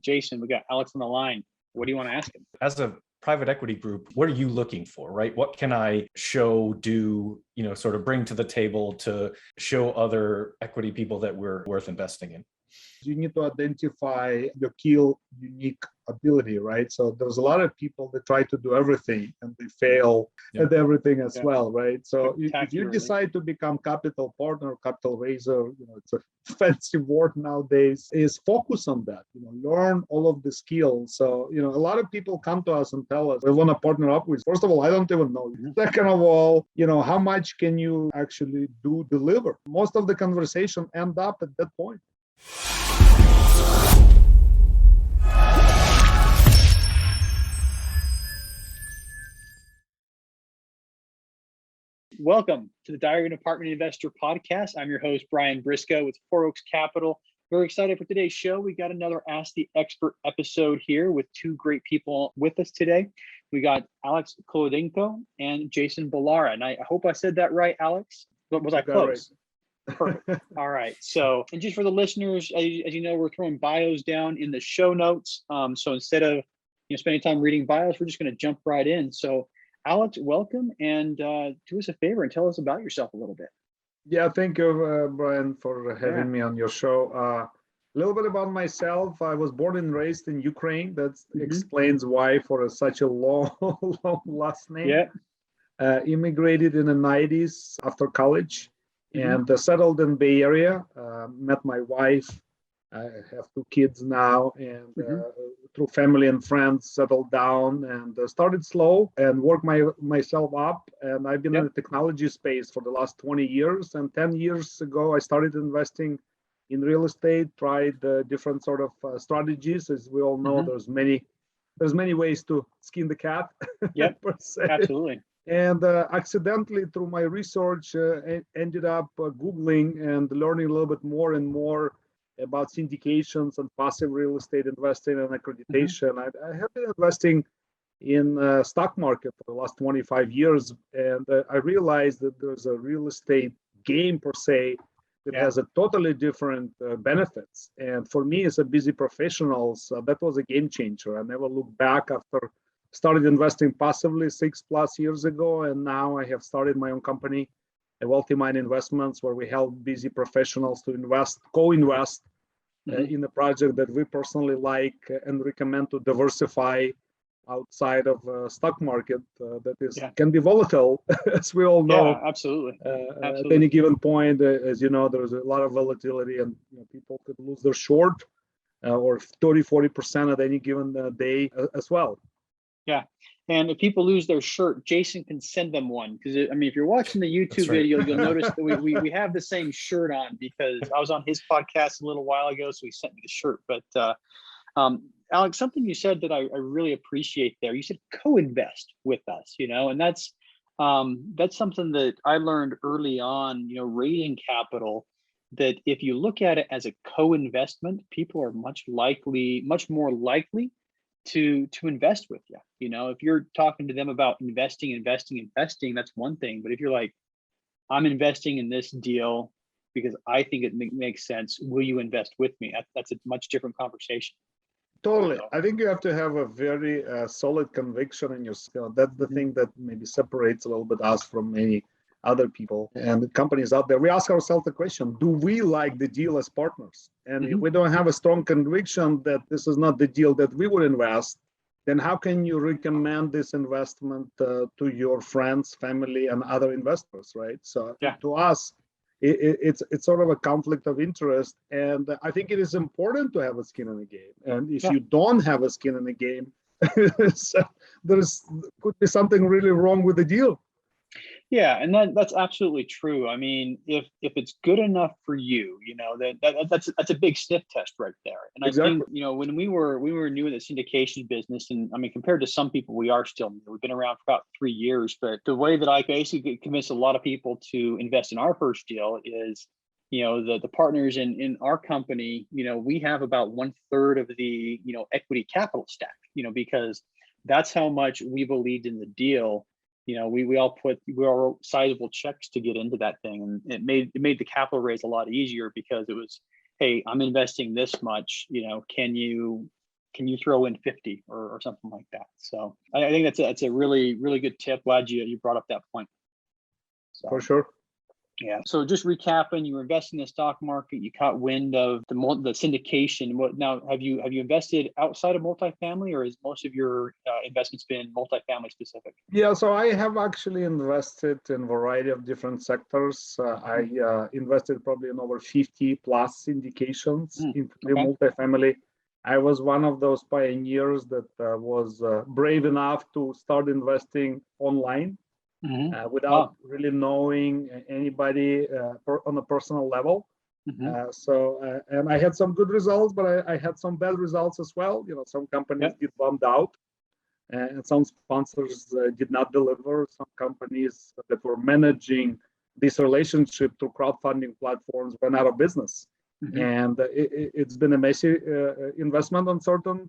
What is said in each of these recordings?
Jason, we got Alex on the line. What do you want to ask him? As a private equity group, what are you looking for, right? What can I show, do, sort of bring to the table to show other equity people that we're worth investing in? You need to identify your key unique ability, right? So there's a lot of people that try to do everything and they fail at everything as well, right? So if you decide to become capital partner, capital raiser, it's a fancy word nowadays, is focus on that, learn all of the skills. So, a lot of people come to us and tell us, we want to partner up with, first of all, I don't even know you. Second of all, how much can you actually deliver? Most of the conversation end up at that point. Welcome to the Diary of an Apartment Investor podcast. I'm your host, Brian Briscoe with Four Oaks Capital. Very excited for today's show. We got another Ask the Expert episode here with two great people with us today. We got Alex Kholodenko and Jason Balara. And I hope I said that right, Alex. Was I close? Right. Perfect. All right. So, and just for the listeners, as you know, we're throwing bios down in the show notes. So instead of spending time reading bios, we're just going to jump right in. So Alex, welcome, and do us a favor and tell us about yourself a little bit. Yeah, thank you, Brian, for having me on your show. A little bit about myself. I was born and raised in Ukraine. That explains why for such a long last name. Yeah. Immigrated in the 90s after college and settled in Bay Area. Met my wife. I have two kids now, and through family and friends, settled down and started slow and worked myself up. And I've been in the technology space for the last 20 years. And 10 years ago, I started investing in real estate, tried different sort of strategies. As we all know, there's many ways to skin the cat. Yeah, absolutely. And accidentally, through my research, ended up Googling and learning a little bit more and more about syndications and passive real estate investing and accreditation. I have been investing in stock market for the last 25 years, and I realized that there's a real estate game per se that has a totally different benefits. And for me, as a busy professional, that was a game changer. I never looked back after started investing passively 6+ years ago, and now I have started my own company, Wealthy Mind Investments, where we help busy professionals to co-invest in a project that we personally like and recommend to diversify outside of stock market that can be volatile, as we all know. Yeah, absolutely. At any given point, as you know, there's a lot of volatility, and people could lose their short or 30-40% at any given day as well. Yeah. And if people lose their shirt, Jason can send them one. Because if you're watching the YouTube video, you'll notice that we have the same shirt on, because I was on his podcast a little while ago, so he sent me the shirt. But Alex, something you said that I really appreciate there. You said co-invest with us, and that's something that I learned early on, raising capital, that if you look at it as a co-investment, people are much more likely to invest with you. If you're talking to them about investing, that's one thing. But if you're like, I'm investing in this deal because I think it makes sense, will you invest with me? That's a much different conversation. Totally. I think you have to have a very solid conviction in your skill. That's the thing that maybe separates a little bit us from many other people and the companies out there. We ask ourselves the question, do we like the deal as partners? And if we don't have a strong conviction that this is not the deal that we would invest, then how can you recommend this investment to your friends, family, and other investors, right? So to us, it's sort of a conflict of interest. And I think it is important to have a skin in the game. And if you don't have a skin in the game, so could be something really wrong with the deal. Yeah, and that's absolutely true. If it's good enough for you, that's a big sniff test right there. And I think when we were new in the syndication business, and compared to some people, we are still new. We've been around for about 3 years. But the way that I basically convinced a lot of people to invest in our first deal is, the partners in our company, we have about 1/3 of the equity capital stack, because that's how much we believed in the deal. We all wrote sizable checks to get into that thing, and it made the capital raise a lot easier, because it was, hey, I'm investing this much, can you can you throw in 50 or something like that? So I think that's a really, really good tip. Glad you brought up that point. So, For sure. yeah. So just recapping, you were investing in the stock market, you caught wind of the syndication. What now have you invested outside of multifamily, or is most of your investments been multifamily specific? Yeah, so I have actually invested in a variety of different sectors. I invested probably in over 50 plus syndications into multifamily. I was one of those pioneers that was brave enough to start investing online. Without really knowing anybody on a personal level. And I had some good results, but I had some bad results as well. Some companies did bummed out, and some sponsors did not deliver. Some companies that were managing this relationship through crowdfunding platforms went out of business. And it's been a messy investment on certain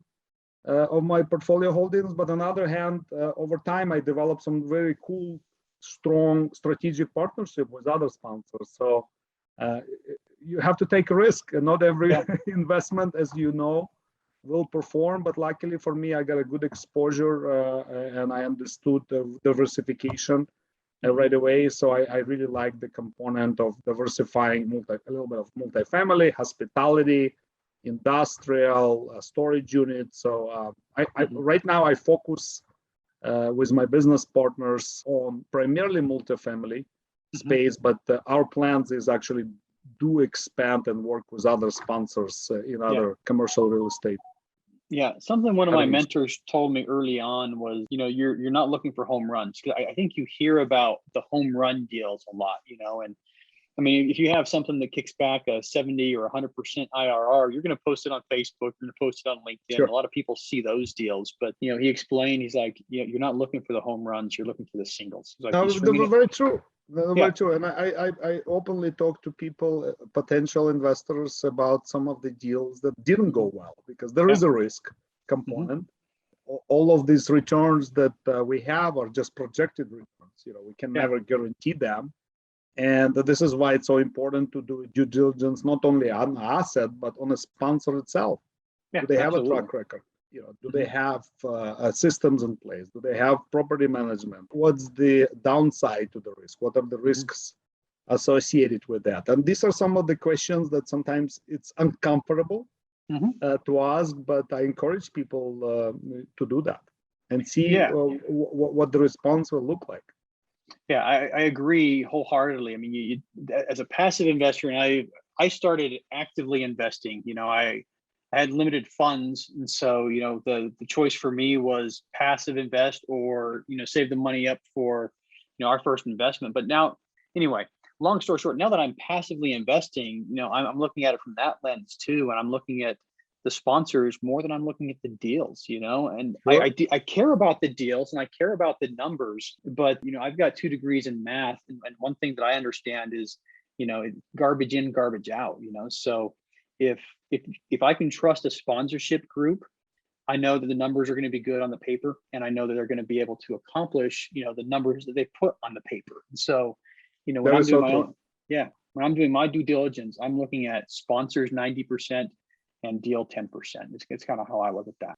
of my portfolio holdings. But on the other hand, over time, I developed some very cool, strong strategic partnership with other sponsors. So you have to take a risk, and not every investment, as you know, will perform. But luckily for me, I got a good exposure and I understood the diversification right away. So I really like the component of diversifying a little bit of multifamily, hospitality, industrial, storage units. So right now I focus with my business partners on primarily multifamily space, but our plans is actually do expand and work with other sponsors in other commercial real estate. Yeah, something one of my mentors told me early on was, you're not looking for home runs. I think you hear about the home run deals a lot, and I mean, if you have something that kicks back a 70 or 100% IRR, you're going to post it on Facebook, you're going to post it on LinkedIn. Sure. A lot of people see those deals, but he explained, he's like, you're not looking for the home runs, you're looking for the singles. Like, no, very true. Very true. And I openly talk to people, potential investors, about some of the deals that didn't go well, because there is a risk component. All of these returns that we have are just projected returns. We can never guarantee them. And this is why it's so important to do due diligence, not only on the asset, but on the sponsor itself. Do they have a track record? Do they have systems in place? Do they have property management? What's the downside to the risk? What are the risks associated with that? And these are some of the questions that sometimes it's uncomfortable to ask, but I encourage people to do that and see what the response will look like. Yeah, I agree wholeheartedly. I mean, you as a passive investor, and I started actively investing. I had limited funds, and so the choice for me was passive invest or save the money up for our first investment. But now, anyway, long story short, now that I'm passively investing, I'm looking at it from that lens too, and I'm looking at the sponsors more than I'm looking at the deals, and sure. I care about the deals and I care about the numbers, but I've got 2 degrees in math, and one thing that I understand is garbage in, garbage out. So if I can trust a sponsorship group, I know that the numbers are going to be good on the paper, and I know that they're going to be able to accomplish the numbers that they put on the paper. And so when I'm doing when I'm doing my due diligence, I'm looking at sponsors 90% and deal 10%. It's kind of how I look at that.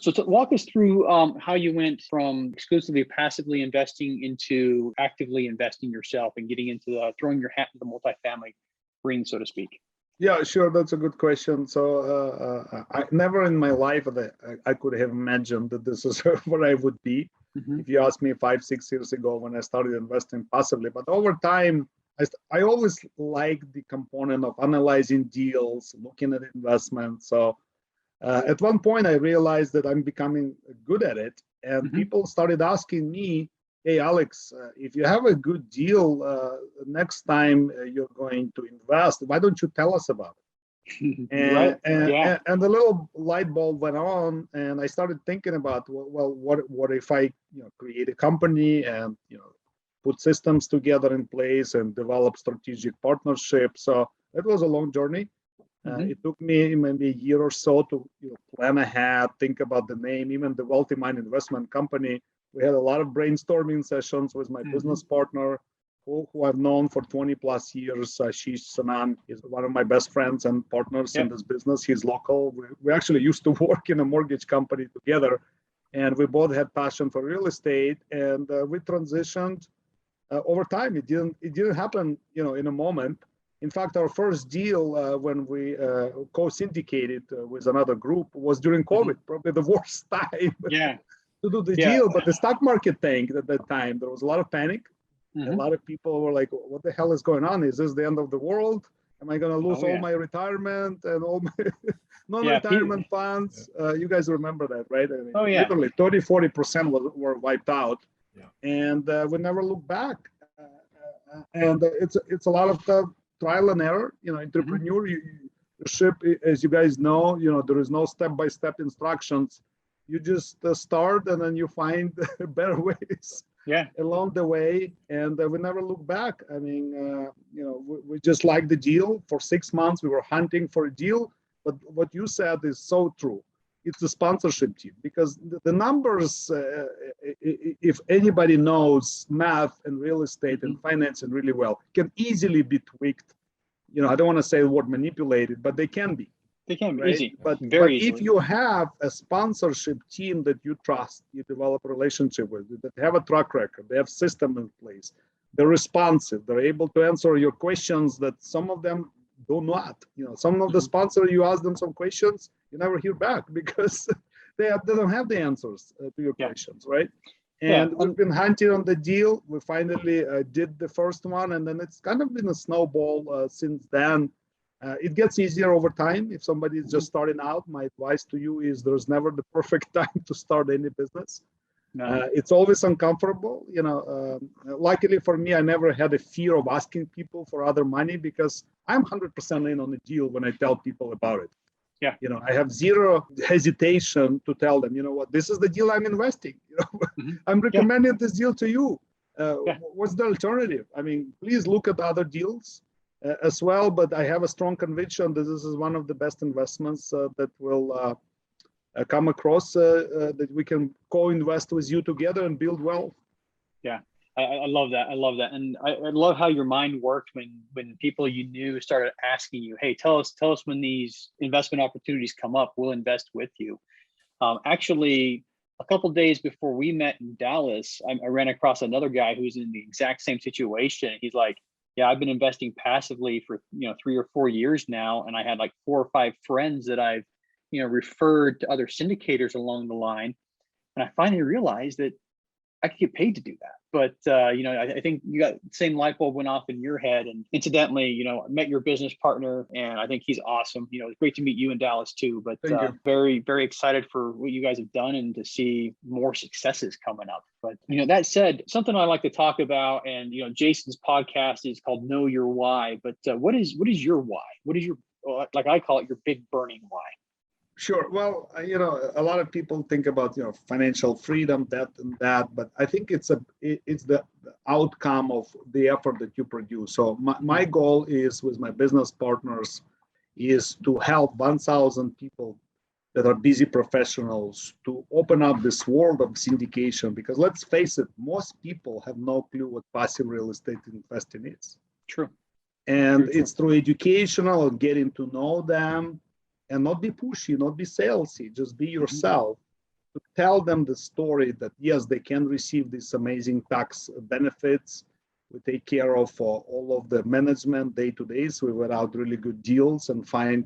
So to walk us through how you went from exclusively passively investing into actively investing yourself and getting into throwing your hat into the multifamily ring, so to speak. Yeah, sure. That's a good question. So I never in my life that I could have imagined that this is where I would be if you asked me 5-6 years ago when I started investing passively. But over time, I always liked the component of analyzing deals, looking at investments. So at one point, I realized that I'm becoming good at it. And people started asking me, hey, Alex, if you have a good deal, next time you're going to invest, why don't you tell us about it? And the little light bulb went on, and I started thinking about, well, what if I create a company and put systems together in place and develop strategic partnerships. So it was a long journey. It took me maybe a year or so to plan ahead, think about the name. Even the Wealthy Mind Investment Company, we had a lot of brainstorming sessions with my business partner. who I've known for 20 plus years. Ashish Sanan is one of my best friends and partners in this business. He's local. We actually used to work in a mortgage company together, and we both had passion for real estate, and we transitioned over time. It didn't happen, in a moment. In fact, our first deal when we co-syndicated with another group was during COVID, probably the worst time to do the deal. But the stock market tanked at that time. There was a lot of panic. A lot of people were like, what the hell is going on? Is this the end of the world? Am I going to lose all my retirement and all my non-retirement funds? You guys remember that, right? I mean, literally 30-40% were wiped out. And we never looked back. And it's a lot of trial and error. Entrepreneurship, as you guys know, there is no step-by-step instructions. You just start, and then you find better ways along the way. And we never look back. I mean, we just liked the deal. For 6 months, we were hunting for a deal. But what you said is so true. It's the sponsorship team, because the numbers, if anybody knows math and real estate and financing really well, can easily be tweaked. I don't want to say the word manipulated, but they can be. They can be, right? easy. But if you have a sponsorship team that you trust, you develop a relationship with, that have a track record, they have system in place, they're responsive, they're able to answer your questions that some of them do not. Some of the sponsors, you ask them some questions, you never hear back because they don't have the answers to your questions, right? And we've been hunting on the deal. We finally did the first one, and then it's kind of been a snowball since then. It gets easier over time. If somebody is just starting out, my advice to you is there's never the perfect time to start any business. It's always uncomfortable. Luckily for me, I never had a fear of asking people for other money because I'm 100% in on the deal when I tell people about it. I have zero hesitation to tell them, what, this is the deal I'm investing. I'm recommending this deal to you. What's the alternative? I mean, please look at other deals as well, but I have a strong conviction that this is one of the best investments that will come across, that we can co-invest with you together and build wealth. I love that. I love that. And I love how your mind worked when people you knew started asking you, hey, tell us when these investment opportunities come up, we'll invest with you. Actually, a couple of days before we met in Dallas, I ran across another guy who's in the exact same situation. He's like, yeah, I've been investing passively for 3 or 4 years now. And I had like 4 or 5 friends that I've referred to other syndicators along the line. And I finally realized that I could get paid to do that. But, I think you got the same light bulb went off in your head. And incidentally, I met your business partner and I think he's awesome. It's great to meet you in Dallas too, but very, very excited for what you guys have done and to see more successes coming up. But, that said, something I like to talk about, and, Jason's podcast is called Know Your Why. But what is your why? What is your, like I call it, your big burning why? Sure. Well, a lot of people think about, financial freedom, that and that, but I think it's the outcome of the effort that you produce. So my goal is, with my business partners, is to help 1,000 people that are busy professionals to open up this world of syndication, because let's face it, most people have no clue what passive real estate investing is. True. And it's through educational and getting to know them. And not be pushy, not be salesy, just be yourself. To tell them the story that, yes, they can receive these amazing tax benefits. We take care of all of the management day-to-day. So we went out really good deals and find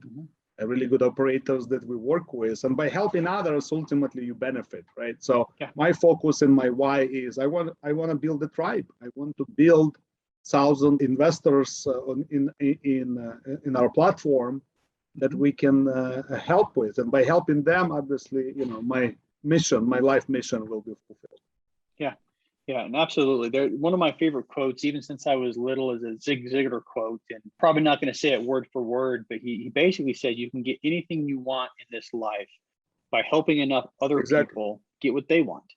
really good operators that we work with. And by helping others, ultimately you benefit, right? So my focus and my why is I want to build a tribe. I want to build 1,000 investors in our platform that we can help with. And by helping them, obviously, my life mission will be fulfilled. Yeah, and absolutely. One of my favorite quotes, even since I was little, is a Zig Ziglar quote, and probably not going to say it word for word, but he basically said, you can get anything you want in this life by helping enough other people get what they want.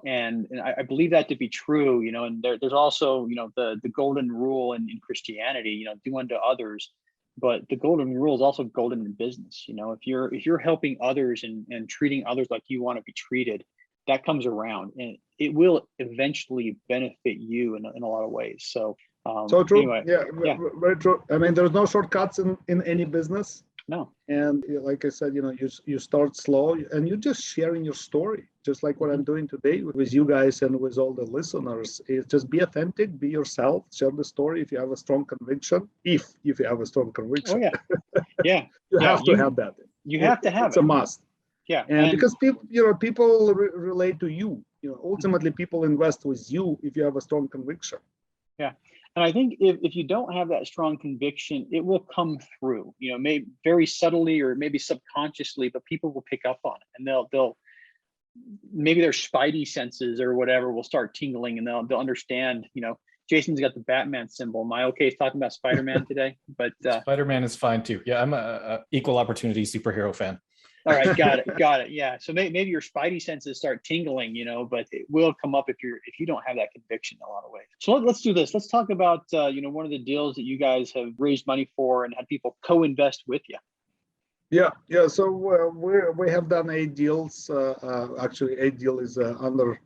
And I believe that to be true, and there's also, the golden rule in Christianity, do unto others. But the golden rule is also golden in business. If you're helping others and treating others like you want to be treated, that comes around, and it will eventually benefit you in a lot of ways. So so true. anyway, Yeah, very true. I mean, there's no shortcuts in any business. No. And like I said, you start slow and you're just sharing your story, just like what I'm doing today with you guys and with all the listeners. Is just be authentic, be yourself, share the story if you have a strong conviction. If you have a strong conviction. Oh yeah. You have to have that. You have to have it's a must. Yeah. And because people relate to you. Ultimately people invest with you if you have a strong conviction. Yeah. And I think if you don't have that strong conviction, it will come through, maybe very subtly or maybe subconsciously, but people will pick up on it, and they'll maybe their spidey senses or whatever will start tingling, and they'll understand, Jason's got the Batman symbol. Am I okay talking about Spider-Man today? But Spider-Man is fine too. Yeah, I'm a equal opportunity superhero fan. All right, got it. Yeah, so maybe your spidey senses start tingling, but it will come up if you don't have that conviction in a lot of ways. So let's do this. Let's talk about one of the deals that you guys have raised money for and had people co-invest with you. Yeah. So we have done 8 deals. Actually, 8 deals is under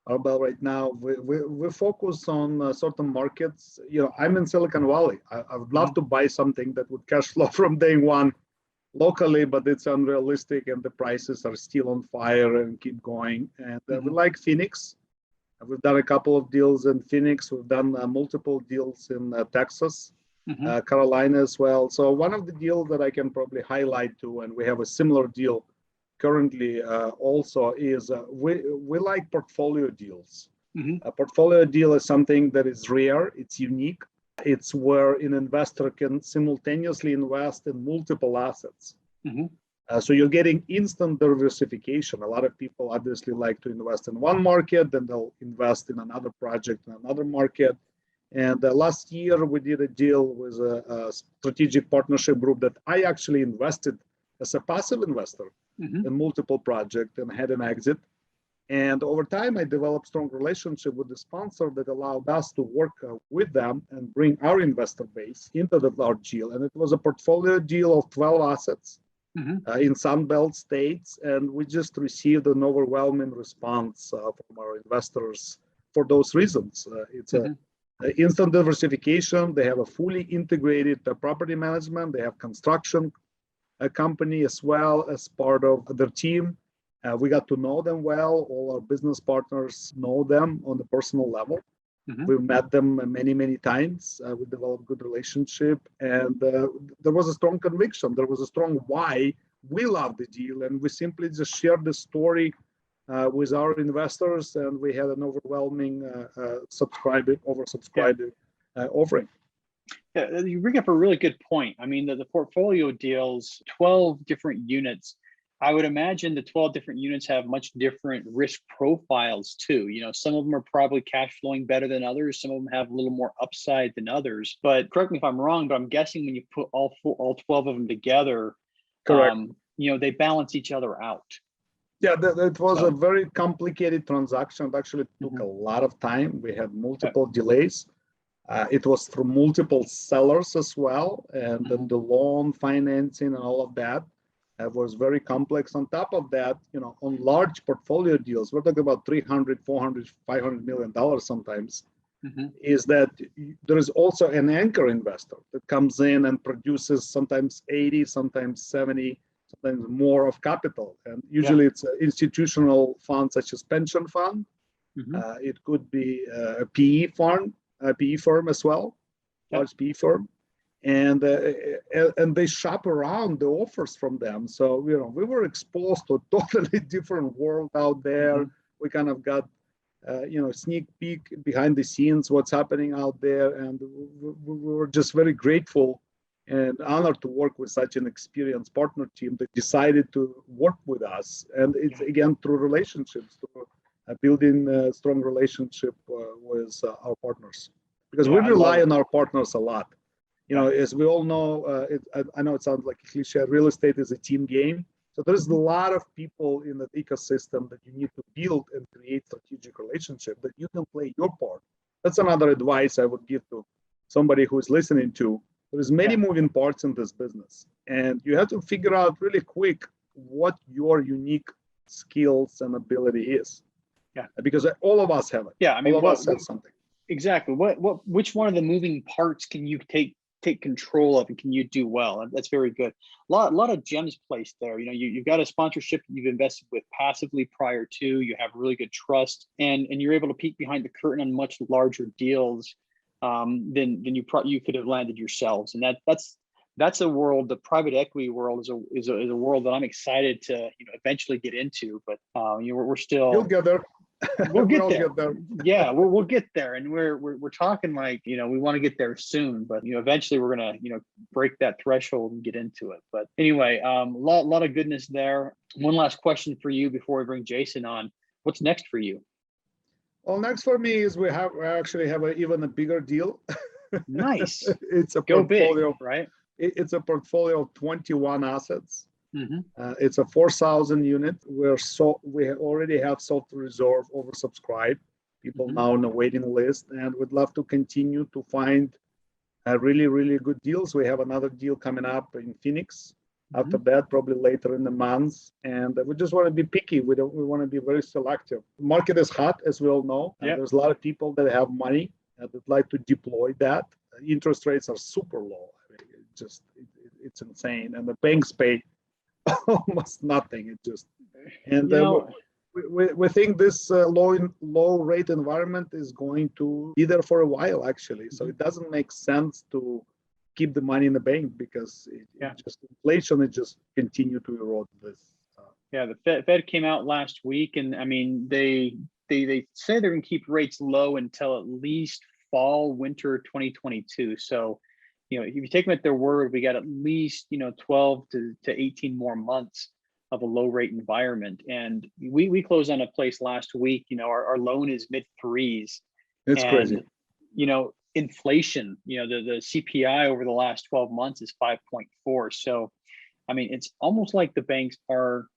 our belt right now. We focus on certain markets. I'm in Silicon Valley. I would love to buy something that would cash flow from day one locally, but it's unrealistic and the prices are still on fire and keep going. And we like Phoenix. We've done a couple of deals in Phoenix. We've done multiple deals in Texas, Carolina as well. So one of the deals that I can probably highlight to, and we have a similar deal currently also, is we like portfolio deals. A portfolio deal is something that is rare, it's unique. It's where an investor can simultaneously invest in multiple assets. So you're getting instant diversification. A lot of people obviously like to invest in one market, then they'll invest in another project in another market. And last year we did a deal with a strategic partnership group that I actually invested as a passive investor in multiple projects and had an exit. And over time, I developed strong relationship with the sponsor that allowed us to work with them and bring our investor base into the large deal. And it was a portfolio deal of 12 assets in Sunbelt states. And we just received an overwhelming response from our investors for those reasons. It's a instant diversification. They have a fully integrated property management. They have construction company as well as part of their team. We got to know them well. All our business partners know them on the personal level. We've met them many, many times. We developed good relationship, and there was a strong conviction. There was a strong why we love the deal, and we simply just shared the story with our investors, and we had an overwhelming oversubscribed offering. Yeah, you bring up a really good point. I mean, the portfolio deals, 12 different units. I would imagine the 12 different units have much different risk profiles too. Some of them are probably cash flowing better than others. Some of them have a little more upside than others. But correct me if I'm wrong, but I'm guessing when you put all 12 of them together, correct. They balance each other out. Yeah, that was a very complicated transaction. It actually took a lot of time. We had multiple delays. It was through multiple sellers as well, and the loan financing and all of that. Was very complex. On top of that, on large portfolio deals, we're talking about $300, $400, $500 million sometimes, is that there is also an anchor investor that comes in and produces sometimes 80, sometimes 70, sometimes more of capital. And usually it's an institutional fund such as pension fund. It could be a PE firm as well, large PE firm. And they shop around the offers from them. So, we were exposed to a totally different world out there. We kind of got, sneak peek behind the scenes, what's happening out there. And we were just very grateful and honored to work with such an experienced partner team that decided to work with us. And it's, again, through relationships, through building a strong relationship with our partners. Because we rely on our partners a lot. As we all know, I know it sounds like a cliche, real estate is a team game. So there's a lot of people in that ecosystem that you need to build and create strategic relationship that you can play your part. That's another advice I would give to somebody who is listening to. There's many moving parts in this business, and you have to figure out really quick what your unique skills and ability is. Yeah. Because all of us have it. Yeah, I mean, all of us have something. Exactly. Which one of the moving parts can you take control of, and can you do well? And that's very good. A lot of gems placed there. You know, you've got a sponsorship that you've invested with passively prior to. You have really good trust, and you're able to peek behind the curtain on much larger deals than you could have landed yourselves. And that's a world. The private equity world is a world that I'm excited to eventually get into. But we're still. You'll get there. We'll get there. Yeah, we'll get there, and we're talking like we want to get there soon, but eventually we're gonna break that threshold and get into it. But anyway, lot of goodness there. One last question for you before we bring Jason on. What's next for you? Well, next for me is we actually have even a bigger deal. Nice. It's a Go portfolio, big, right? It's a portfolio of 21 assets. Mm-hmm. It's a 4,000 unit. We already have sold to reserve, oversubscribed. People Mm-hmm. now on the waiting list, and we'd love to continue to find really, really good deals. We have another deal coming up in Phoenix. Mm-hmm. After that, probably later in the month, and we just want to be picky. We want to be very selective. The market is hot, as we all know. Yep. There's a lot of people that have money that would like to deploy that. Interest rates are super low. I mean, it's insane, and the banks pay almost nothing. We think this low rate environment is going to be there for a while, actually. So it doesn't make sense to keep the money in the bank, because inflation is just continue to erode this. Yeah, the Fed came out last week, and I mean they say they're going to keep rates low until at least fall winter 2022. So if you take them at their word, we got at least 12 to 18 more months of a low rate environment. And we closed on a place last week. Our loan is mid threes. It's crazy. Inflation, the CPI over the last 12 months is 5.4. So I mean, it's almost like the banks are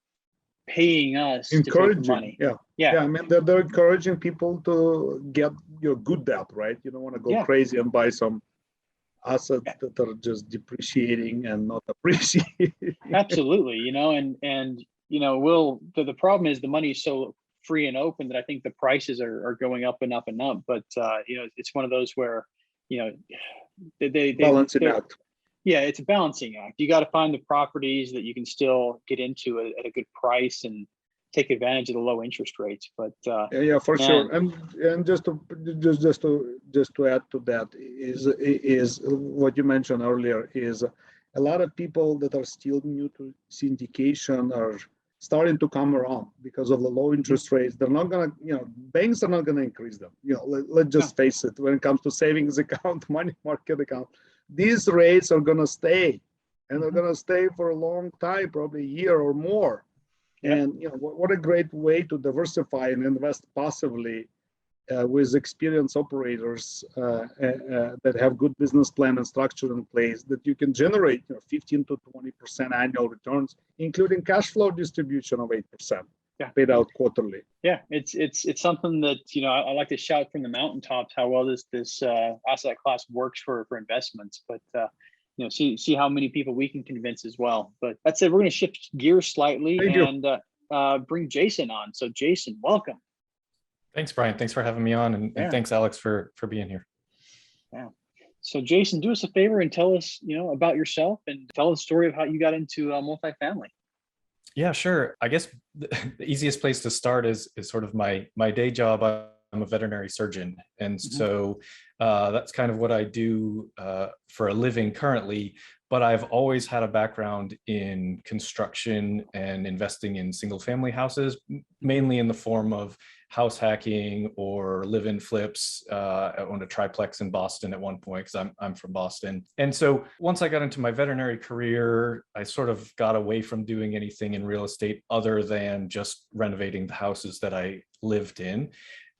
paying us encouraging to take money. Yeah. I mean, they're encouraging people to get good debt, right? You don't want to go crazy and buy some assets that are just depreciating and not appreciating. Absolutely, and the problem is the money is so free and open that I think the prices are going up and up and up. But it's one of those where they balance it out. Yeah, it's a balancing act. You got to find the properties that you can still get into at a good price and take advantage of the low interest rates. But for sure. And just to add to that is what you mentioned earlier, is a lot of people that are still new to syndication are starting to come around because of the low interest rates. They're not gonna, banks are not gonna increase them. Let's just face it. When it comes to savings account, money market account, these rates are gonna stay, and they're gonna stay for a long time, probably a year or more. And what a great way to diversify and invest passively with experienced operators that have good business plan and structure in place, that you can generate 15 to 20% annual returns, including cash flow distribution of 8%, paid out quarterly. Yeah, it's something that I like to shout from the mountaintops how well this asset class works for investments, but see how many people we can convince as well. But that said, we're going to shift gears slightly and bring Jason on. So Jason, welcome. Thanks, Brian. Thanks for having me on, and thanks, Alex, for being here. Yeah. So Jason, do us a favor and tell us, about yourself, and tell the story of how you got into multifamily. Yeah, sure. I guess the easiest place to start is sort of my day job. I'm a veterinary surgeon, and so that's kind of what I do for a living currently. But I've always had a background in construction and investing in single-family houses, mainly in the form of house hacking or live-in flips. I owned a triplex in Boston at one point because I'm from Boston. And so once I got into my veterinary career, I sort of got away from doing anything in real estate other than just renovating the houses that I lived in.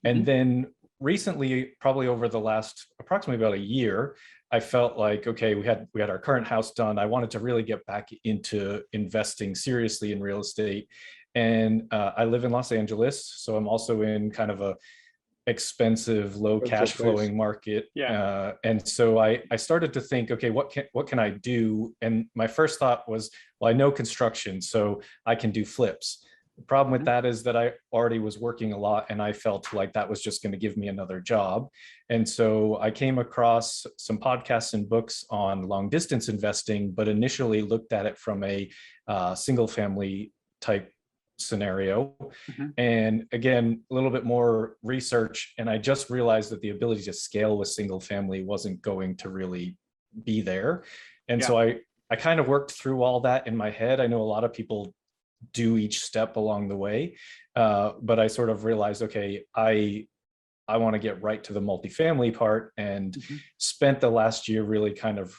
And then recently, probably over the last approximately about a year, I felt like, okay, we had our current house done. I wanted to really get back into investing seriously in real estate. And I live in Los Angeles, so I'm also in kind of a expensive, low cash flowing market. And so I started to think, okay, what can I do? And my first thought was, well, I know construction, so I can do flips. The problem with that is that I already was working a lot and I felt like that was just going to give me another job. And so I came across some podcasts and books on long distance investing, but initially looked at it from a single family type scenario. And again, a little bit more research. And I just realized that the ability to scale with single family wasn't going to really be there. And so I kind of worked through all that in my head. I know a lot of people do each step along the way. But I sort of realized, okay, I want to get right to the multifamily part, and spent the last year really kind of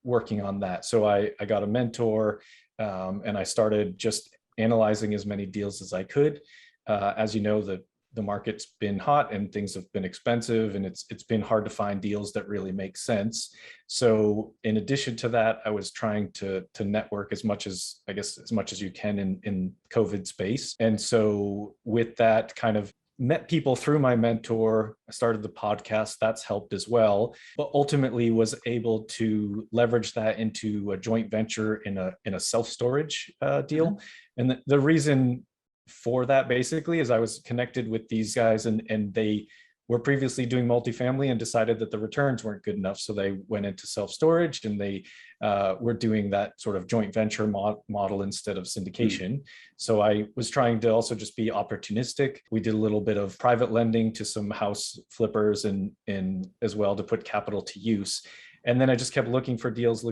working on that. So I got a mentor, and I started just analyzing as many deals as I could. As you know, the market's been hot and things have been expensive, and it's been hard to find deals that really make sense. So in addition to that, I was trying to network as much as you can in COVID space. And so with that, kind of met people through my mentor. I started the podcast, that's helped as well, but ultimately was able to leverage that into a joint venture in a self-storage deal. And the reason for that basically is I was connected with these guys, and they were previously doing multifamily and decided that the returns weren't good enough. So they went into self-storage, and they were doing that sort of joint venture model instead of syndication. So I was trying to also just be opportunistic. We did a little bit of private lending to some house flippers and as well to put capital to use. And then I just kept looking for deals.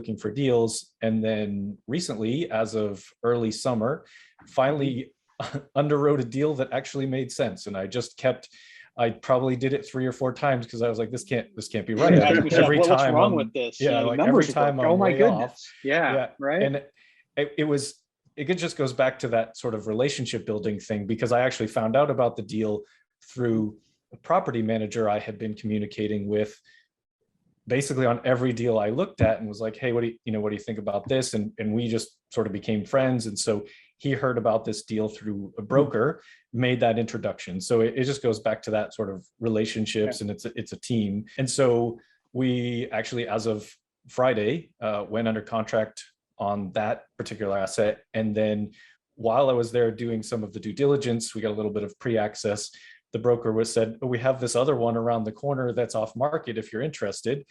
And then recently, as of early summer, finally underwrote a deal that actually made sense. And I probably did it 3 or 4 times because I was like, this can't be right. Every time what's wrong with this? Yeah, like every time I'm my goodness. Off. Yeah, right. And it just goes back to that sort of relationship building thing, because I actually found out about the deal through a property manager I had been communicating with basically on every deal I looked at, and was like, hey, what do you think about this? And we just sort of became friends. And so he heard about this deal through a broker, made that introduction. So it just goes back to that sort of relationships, and it's a team. And so we actually, as of Friday, went under contract on that particular asset. And then while I was there doing some of the due diligence, we got a little bit of pre-access. The broker said, oh, we have this other one around the corner that's off market if you're interested.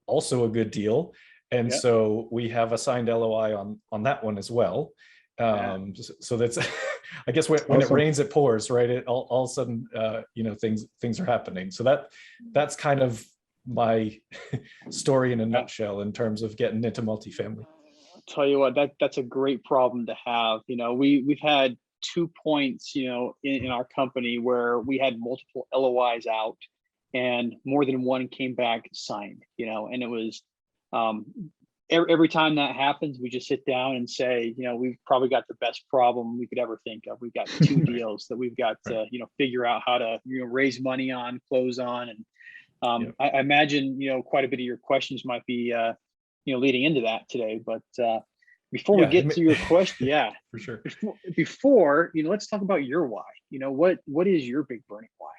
Also a good deal. And so we have a signed LOI on that one as well. So that's, I guess when it rains, it pours, right? It all of a sudden, things are happening. So that's kind of my story in a nutshell in terms of getting into multifamily. I'll tell you what, that's a great problem to have. We've had 2 points, in our company where we had multiple LOIs out, and more than one came back signed, and it was, every time that happens, we just sit down and say, we've probably got the best problem we could ever think of. We've got 2 deals that we've got to, figure out how to, raise money on, close on. And I imagine, quite a bit of your questions might be, leading into that today. But before we get to your question, for sure. Before, let's talk about your why. What is your big burning why?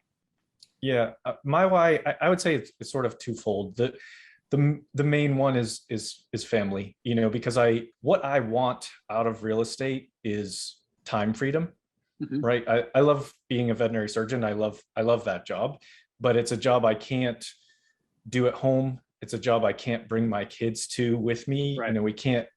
Yeah, my why, I would say it's sort of twofold. The main one is family, because what I want out of real estate is time freedom, right? I love being a veterinary surgeon. I love that job, but it's a job I can't do at home. It's a job I can't bring my kids to with me. Right. We can't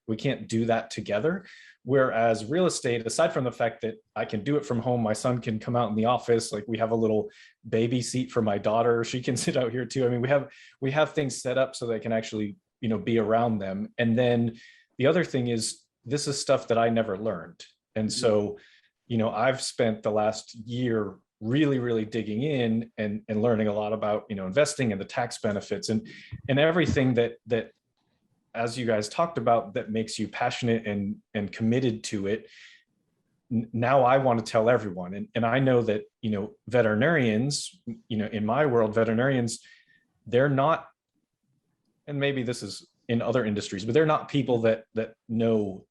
do that together. Whereas real estate, aside from the fact that I can do it from home, my son can come out in the office. Like, we have a little baby seat for my daughter. She can sit out here too. I mean, we have things set up so they can actually, be around them. And then the other thing is, this is stuff that I never learned. And so, I've spent the last year really, really digging in and learning a lot about, investing and the tax benefits and everything that, as you guys talked about, that makes you passionate and committed to it. Now I want to tell everyone. And I know that, veterinarians, in my world, veterinarians, they're not, and maybe this is in other industries, but they're not people that know,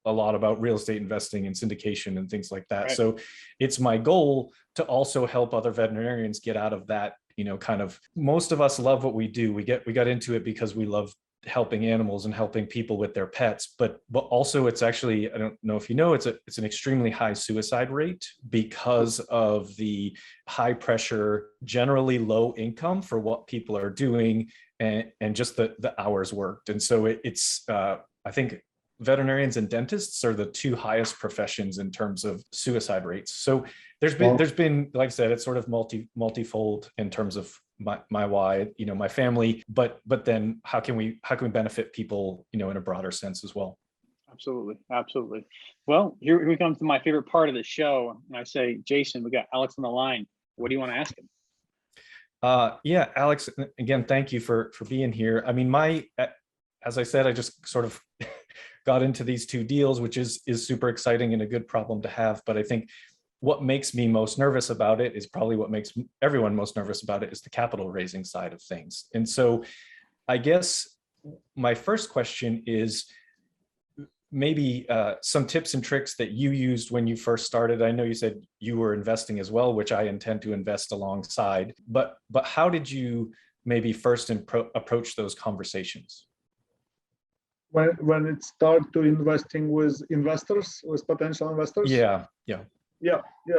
a lot about real estate investing and syndication and things like that. Right. So it's my goal to also help other veterinarians get out of that, kind of, most of us love what we do. We got into it because we love helping animals and helping people with their pets, but also it's actually, I don't know if you know, it's an extremely high suicide rate because of the high pressure, generally low income for what people are doing, and just the hours worked. And so it's I think veterinarians and dentists are the two highest professions in terms of suicide rates. So there's been, like I said, it's sort of multifold in terms of my why, my family, but then how can we benefit people, in a broader sense as well? Absolutely. Well, here we come to my favorite part of the show. And I say, Jason, we got Alex on the line. What do you want to ask him? Yeah, Alex, again, thank you for being here. I mean, as I said, I just sort of got into these two deals, which is super exciting and a good problem to have. But I think what makes me most nervous about it is probably what makes everyone most nervous about it is the capital raising side of things. And so I guess my first question is maybe some tips and tricks that you used when you first started. I know you said you were investing as well, which I intend to invest alongside, but how did you maybe first approach those conversations? When it started to investing with investors, with potential investors? Yeah.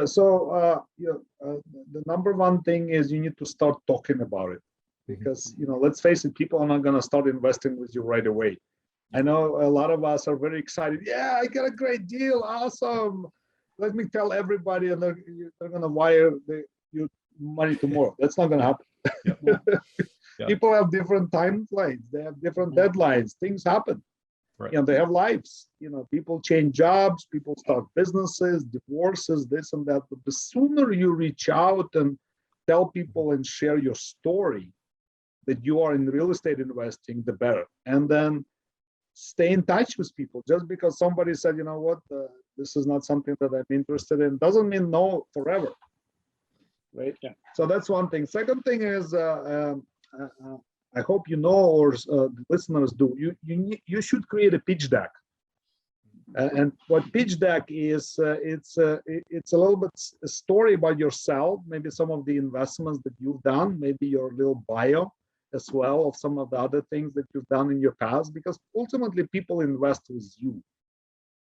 So the number one thing is you need to start talking about it, because let's face it, people are not going to start investing with you right away. I know a lot of us are very excited. Yeah, I got a great deal, awesome. Let me tell everybody, and they're going to wire you money tomorrow. That's not going to happen. Yeah. People have different timelines. They have different deadlines. Things happen. Right. They have lives. People change jobs, people start businesses, divorces, this and that. But the sooner you reach out and tell people and share your story that you are in real estate investing, the better. And then stay in touch with people. Just because somebody said, this is not something that I'm interested in, doesn't mean no forever. Right? Yeah. So that's one thing. Second thing is, I hope or the listeners do. You should create a pitch deck. And what pitch deck is, it's a little bit a story about yourself, maybe some of the investments that you've done, maybe your little bio as well of some of the other things that you've done in your past, because ultimately people invest with you.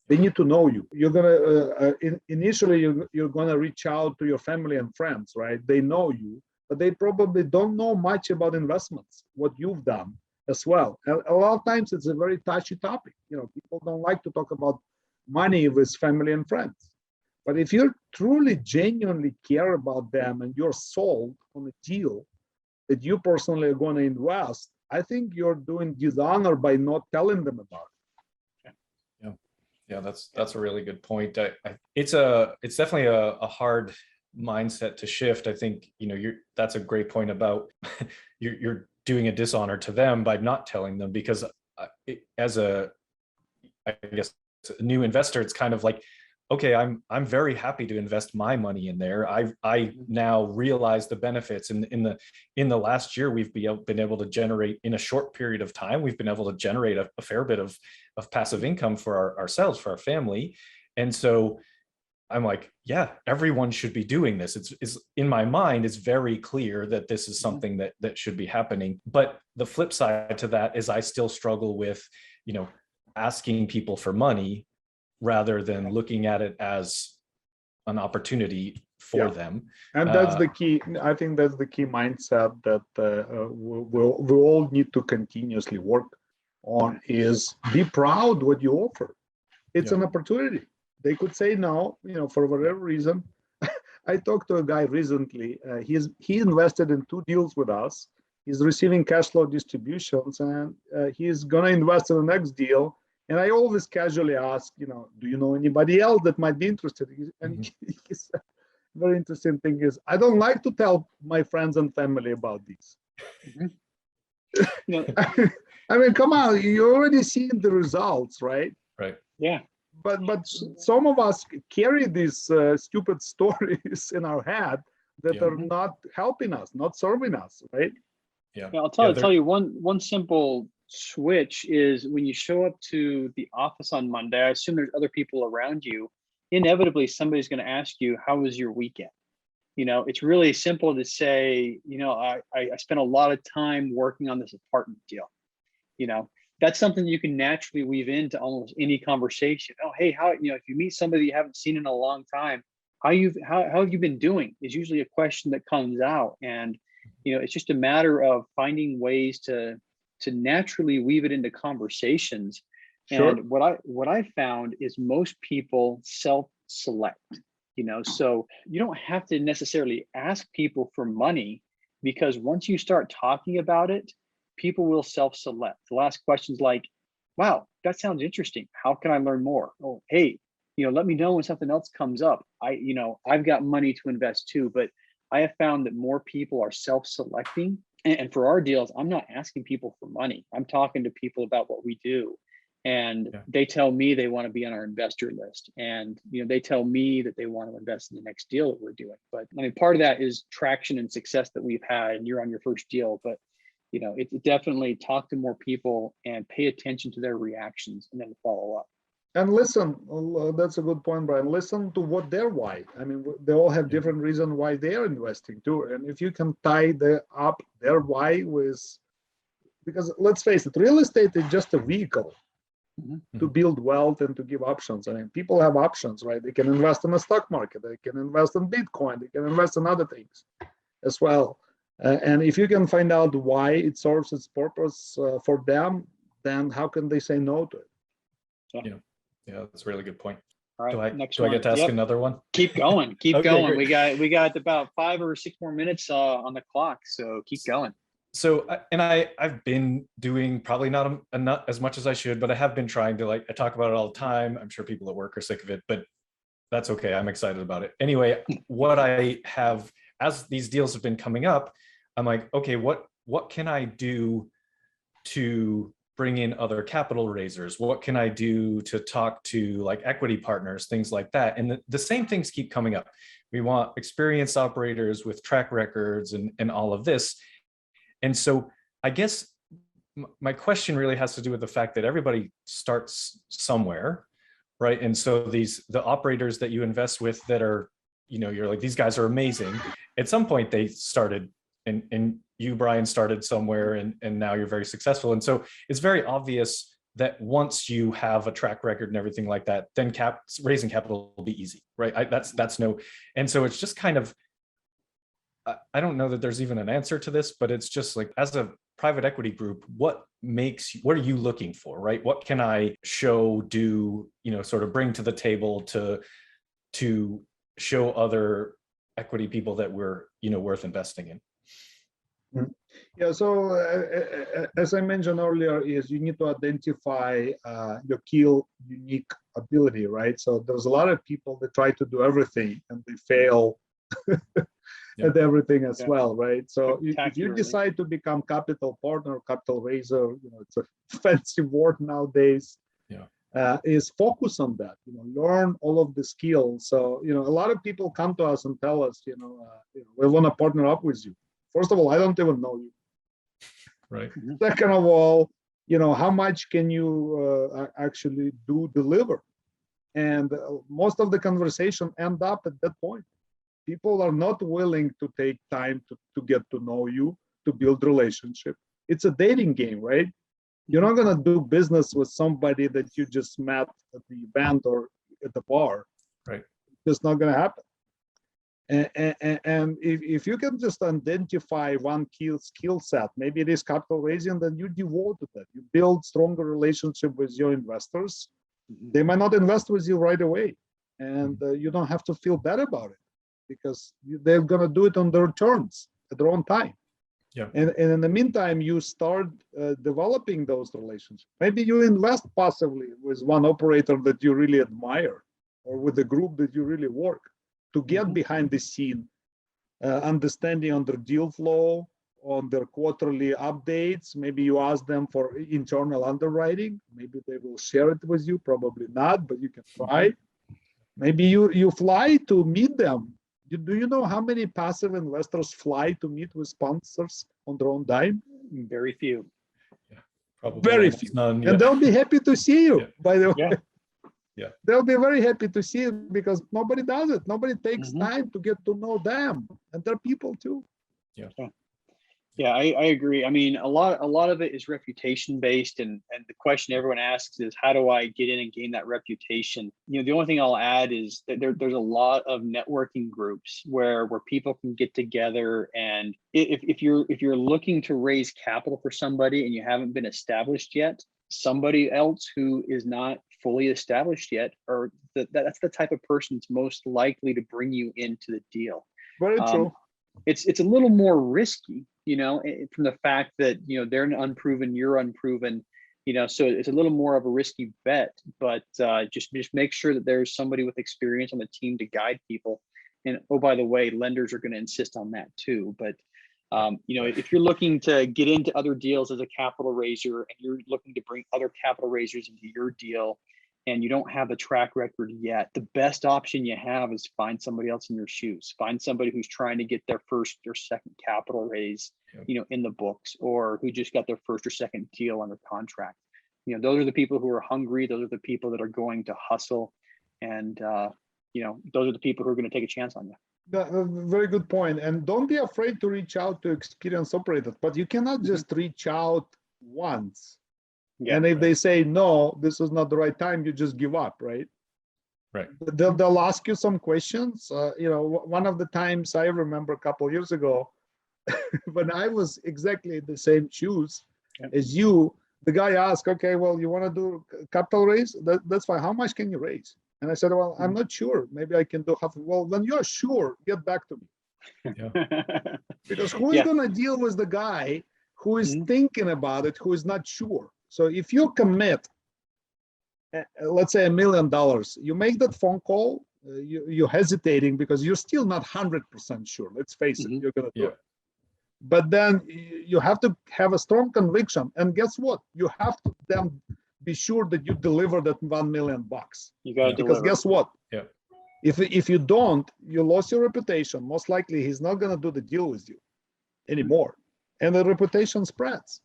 They need to know you. You're gonna initially you're gonna reach out to your family and friends, right? They know you, but they probably don't know much about investments, what you've done as well. And a lot of times it's a very touchy topic. People don't like to talk about money with family and friends. But if you truly, genuinely care about them and you're sold on a deal that you personally are going to invest, I think you're doing dishonor by not telling them about it. Yeah, that's a really good point. It's definitely a hard mindset to shift. I think that's a great point about you're doing a dishonor to them by not telling them, because as a new investor, it's kind of like, okay, I'm very happy to invest my money in there. I now realize the benefits. And in the last year, we've been able to generate, in a short period of time, we've been able to generate a fair bit of passive income for ourselves, for our family. And so I'm like, yeah, everyone should be doing this. It's in my mind, it's very clear that this is something that should be happening. But the flip side to that is I still struggle with, asking people for money rather than looking at it as an opportunity for them. And that's the key. I think that's the key mindset that we all need to continuously work on, is be proud what you offer. It's an opportunity. They could say no, for whatever reason. I talked to a guy recently. He invested in 2 deals with us. He's receiving cash flow distributions, and he's going to invest in the next deal. And I always casually ask, do you know anybody else that might be interested? And he said, very interesting thing is, I don't like to tell my friends and family about this. I mean, come on, you're already seeing the results, right? Right. Yeah. But some of us carry these stupid stories in our head that are not helping us, not serving us, right? Yeah. I'll tell you one simple switch is, when you show up to the office on Monday, I assume there's other people around you. Inevitably, somebody's going to ask you, how was your weekend? It's really simple to say, I spent a lot of time working on this apartment deal. That's something you can naturally weave into almost any conversation. Oh, hey, how, if you meet somebody you haven't seen in a long time, how have you been doing is usually a question that comes out. And, it's just a matter of finding ways to naturally weave it into conversations. Sure. And what I found is most people self-select, so you don't have to necessarily ask people for money, because once you start talking about it, people will self-select. The last question's like, wow, that sounds interesting. How can I learn more? Oh, hey, let me know when something else comes up. I've got money to invest too, but I have found that more people are self-selecting. And for our deals, I'm not asking people for money. I'm talking to people about what we do. And they tell me they want to be on our investor list. And, they tell me that they want to invest in the next deal that we're doing. But I mean, part of that is traction and success that we've had, and you're on your first deal. But, it's definitely talk to more people and pay attention to their reactions and then follow up. And listen, that's a good point, Brian. Listen to what their why. I mean, they all have different reasons why they're investing too. And if you can tie up their why with, because let's face it, real estate is just a vehicle to build wealth and to give options. I mean, people have options, right? They can invest in the stock market, they can invest in Bitcoin, they can invest in other things as well. And if you can find out why it serves its purpose for them, then how can they say no to it? Yeah, that's a really good point. All right, do I get to ask another one? Keep going, keep Okay, going. Great. We got about 5 or 6 more minutes on the clock, so keep going. So, and I've been doing probably not as much as I should, but I have been trying to, I talk about it all the time. I'm sure people at work are sick of it, but that's okay. I'm excited about it. Anyway, what I have, as these deals have been coming up, I'm like, okay, what can I do to bring in other capital raisers? What can I do to talk to equity partners, things like that? And the same things keep coming up. We want experienced operators with track records and all of this. And so I guess my question really has to do with the fact that everybody starts somewhere, right? And so the operators that you invest with that are, you're like, these guys are amazing. At some point they started, and you, Brian, started somewhere, and now you're very successful. And so it's very obvious that once you have a track record and everything like that, then raising capital will be easy, right? That's no, and so it's just kind of, I don't know that there's even an answer to this, but it's just like, as a private equity group, what are you looking for, right? What can I show, do, sort of bring to the table to show other equity people that we're, worth investing in? Yeah, so as I mentioned earlier, is you need to identify your key unique ability, right? So there's a lot of people that try to do everything and they fail at everything as well, right? So if you decide to become capital partner, capital raiser, it's a fancy word nowadays. Is focus on that, learn all of the skills. So, a lot of people come to us and tell us, we want to partner up with you. First of all, I don't even know you. Right. Second of all, how much can you actually deliver? And most of the conversation end up at that point. People are not willing to take time to get to know you, to build relationship. It's a dating game, right? You're not going to do business with somebody that you just met at the event or at the bar. Right. It's not going to happen. And if you can just identify one key skill set, maybe it is capital raising, then you devote to that. You build stronger relationship with your investors. They might not invest with you right away, and you don't have to feel bad about it, because they're going to do it on their terms at their own time. Yeah. And in the meantime, you start developing those relationships. Maybe you invest passively with one operator that you really admire, or with a group that you really work, to get behind the scene, understanding on their deal flow, on their quarterly updates. Maybe you ask them for internal underwriting. Maybe they will share it with you, probably not, but you can try. Maybe you fly to meet them. Do you know how many passive investors fly to meet with sponsors on their own dime? Very few. Yeah, probably very few. None, and they'll be happy to see you, by the way. Yeah. They'll be very happy to see you, because nobody does it. Nobody takes time to get to know them, and they're people too. Yeah. Yeah, I agree. I mean, a lot of it is reputation based, and the question everyone asks is, how do I get in and gain that reputation? The only thing I'll add is that there's a lot of networking groups where people can get together, and if you're looking to raise capital for somebody and you haven't been established yet, somebody else who is not fully established yet, or that's the type of person that's most likely to bring you into the deal. Very true. It's a little more risky, from the fact that, they're unproven, you're unproven, so it's a little more of a risky bet, but just make sure that there's somebody with experience on the team to guide people. And oh, by the way, lenders are going to insist on that too. But, if you're looking to get into other deals as a capital raiser, and you're looking to bring other capital raisers into your deal, and you don't have a track record yet, the best option you have is find somebody else in your shoes. Find somebody who's trying to get their first or second capital raise, in the books, or who just got their first or second deal under contract. Those are the people who are hungry. Those are the people that are going to hustle. And, those are the people who are going to take a chance on you. Very good point. And don't be afraid to reach out to experienced operators, but you cannot just reach out once. Yeah, and if they say, no, this is not the right time, you just give up, right? Right. They'll ask you some questions. One of the times I remember a couple of years ago, when I was exactly in the same shoes as you, the guy asked, okay, well, you want to do capital raise? That's fine. How much can you raise? And I said, well, I'm not sure. Maybe I can do half. Well, when you're sure, get back to me. Yeah. Because who is going to deal with the guy who is thinking about it, who is not sure? So if you commit, let's say $1 million, you make that phone call, you're hesitating because you're still not 100% sure. Let's face it, you're going to do it. But then you have to have a strong conviction. And guess what? You have to then be sure that you deliver that $1 million. You got to because deliver. Guess what? Yeah. If you don't, you lost your reputation. Most likely, he's not going to do the deal with you anymore, and the reputation spreads.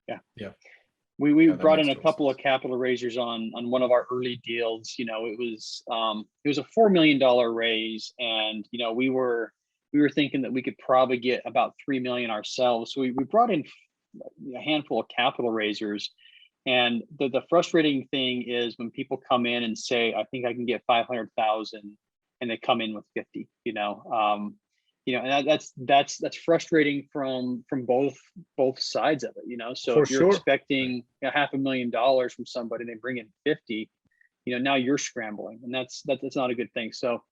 Yeah. Yeah. We brought in a couple of capital raisers on one of our early deals. It was a $4 million raise, and we were thinking that we could probably get about $3 million ourselves. So we brought in a handful of capital raisers, and the frustrating thing is when people come in and say, I think I can get 500,000, and they come in with 50. And that's frustrating from both sides of it, so if you're expecting $500,000 from somebody and they bring in 50, now you're scrambling, and that's not a good thing. So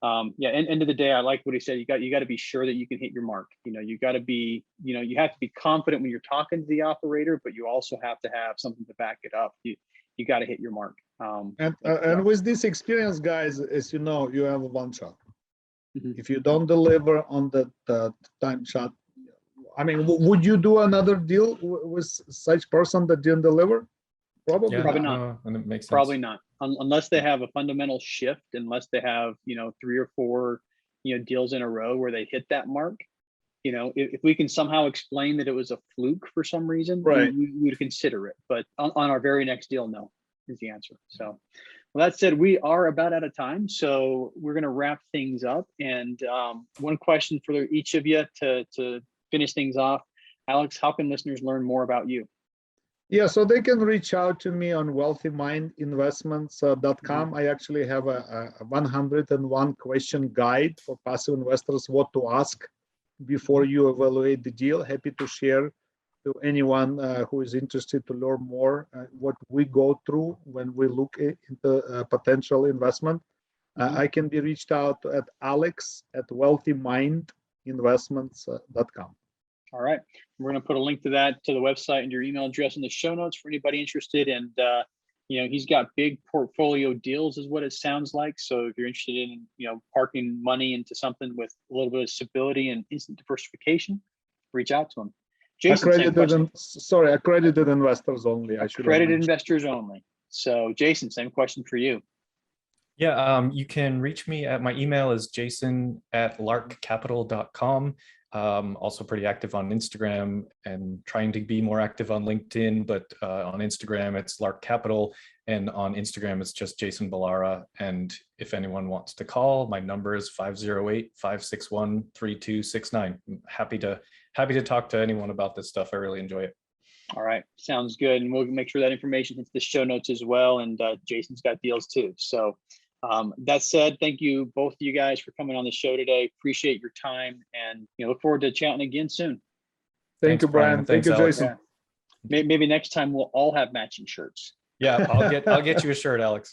end of the day, I like what he said. You got to be sure that you can hit your mark. You got to be, you have to be confident when you're talking to the operator, but you also have to have something to back it up. You got to hit your mark. And with this experience, guys, as you know, you have a one shot. If you don't deliver on the time shot, I mean, would you do another deal with such person that didn't deliver? Probably not. And it makes sense. Probably not, unless they have a fundamental shift, unless they have 3 or 4 deals in a row where they hit that mark. If we can somehow explain that it was a fluke for some reason, right, we would consider it. But on our very next deal, no, is the answer. So. Well, that said, we are about out of time, so we're going to wrap things up. And one question for each of you to finish things off. Alex, how can listeners learn more about you? Yeah, so they can reach out to me on wealthymindinvestments.com. I actually have a 101 question guide for passive investors, what to ask before you evaluate the deal. Happy to share to anyone who is interested to learn more what we go through when we look into potential investment. I can be reached out at alex@wealthymindinvestments.com. All right. We're going to put a link to that, to the website and your email address in the show notes for anybody interested. And, he's got big portfolio deals is what it sounds like. So if you're interested in, parking money into something with a little bit of stability and instant diversification, reach out to him. Jason, accredited investors only. Accredited investors only. So Jason, same question for you. Yeah, you can reach me at my email is jason@larkcapital.com. Also pretty active on Instagram and trying to be more active on LinkedIn, but on Instagram, it's Lark Capital. And on Instagram, it's just Jason Balara. And if anyone wants to call, my number is 508-561-3269. I'm happy to talk to anyone about this stuff. I really enjoy it. All right, sounds good. And we'll make sure that information hits the show notes as well. And Jason's got deals too. So that said, thank you both of you guys for coming on the show today. Appreciate your time, and look forward to chatting again soon. Thank you, Brian. Thank you, Alex. Jason. Yeah. Maybe next time we'll all have matching shirts. Yeah, I'll get you a shirt, Alex.